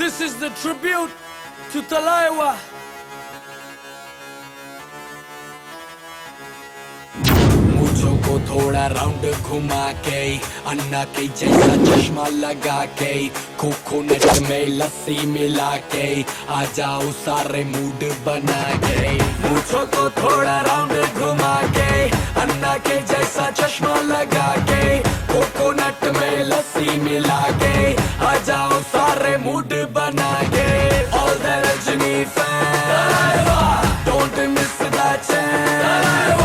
This is the tribute to Talaiwa. मूंछों को थोड़ा round घुमा के, अन्ना के जैसा चश्मा लगा के, कोकोनट में लस्सी मिला के, आ जाओ सारे मूड बना के। मूंछों को थोड़ा राउंड घुमा के, अन्ना के जैसा चश्मा लगा के, कोकोनट में लस्सी मिला के, आ जाओ सारे मूड बना के। All the Rajini fans, don't miss that chance.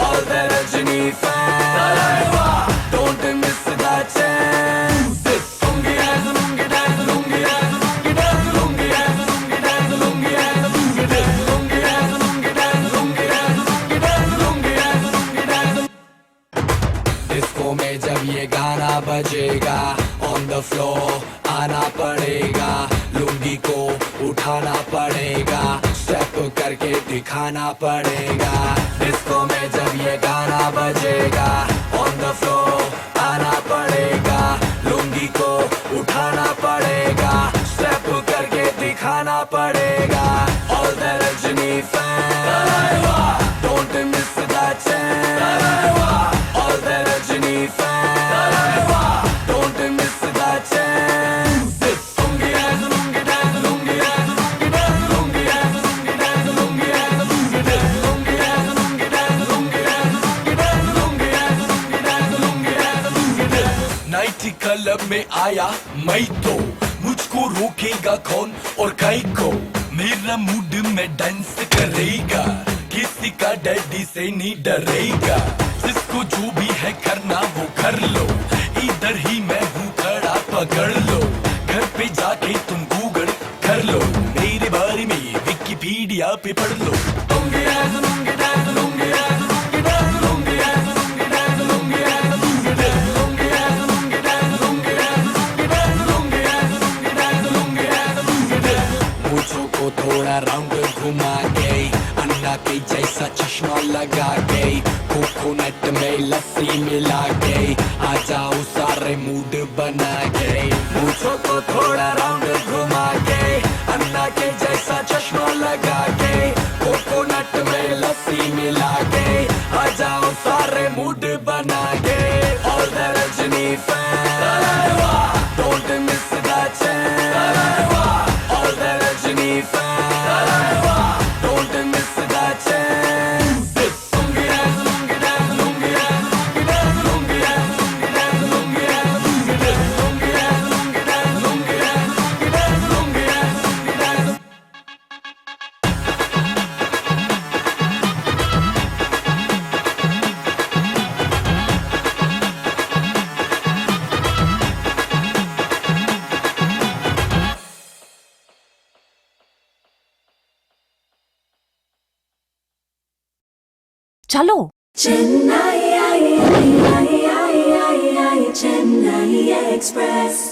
All the Rajini fans, don't miss that chance. Lungi dance, lungi dance, lungi dance, lungi dance, lungi dance, lungi dance, lungi dance, lungi dance, lungi dance, lungi dance, lungi dance, lungi dance, lungi dance. Disco में जब ये गाना बजेगा, on the floor आना पड़ेगा, लुंगी को उठाना पड़ेगा, स्टेप करके दिखाना पड़ेगा। डिस्को में जब ये गाना बजेगा, ऑन द फ्लोर आना पड़ेगा, लुंगी को उठाना पड़ेगा, स्टेप करके दिखाना पड़ेगा। All the Rajni fans, don't miss that chance. All the Rajni fans, don't miss that chance. नाइटी क्लब में आया मैं तो, मुझको रोकेगा कौन और काई को। मेरा मूड में डांस करेगा, किसी का डैडी से नहीं डरेगा। जिसको जो भी है करना वो कर लो, इधर ही मैं हूँ खड़ा पकड़ लो। घर पे जाके तुम गूगल कर लो, मेरे बारे में विकिपीडिया पे पढ़ लो। Lungi dance, lungi dance, lungi dance, lungi dance, lungi dance, lungi dance, lungi dance, lungi dance, lungi dance, lungi dance, lungi dance, lungi dance, lungi dance, lungi dance, lungi dance, lungi dance. मूंछों को थोड़ा राउंड घुमा के, अन्ना के जैसा चश्मा लगा के, कोकोनट में लस्सी मिला के, आ जाओ सारे मूड बना के। मूंछों को थोड़ा राउंड घुमा के, अन्ना के जैसा चश्मा लगा के, कोकोनट में लस्सी मिला के, आ जाओ सारे मूड बना के। All the Rajni fans, don't miss that chance. All the Rajni fans, don't miss that chance. Lungi dance, lungi dance, lungi dance, lungi dance, lungi dance, lungi dance, lungi dance, lungi dance, lungi dance, lungi dance, lungi dance, lungi dance, lungi dance, lungi dance. चलो। Chennai, Chennai Express.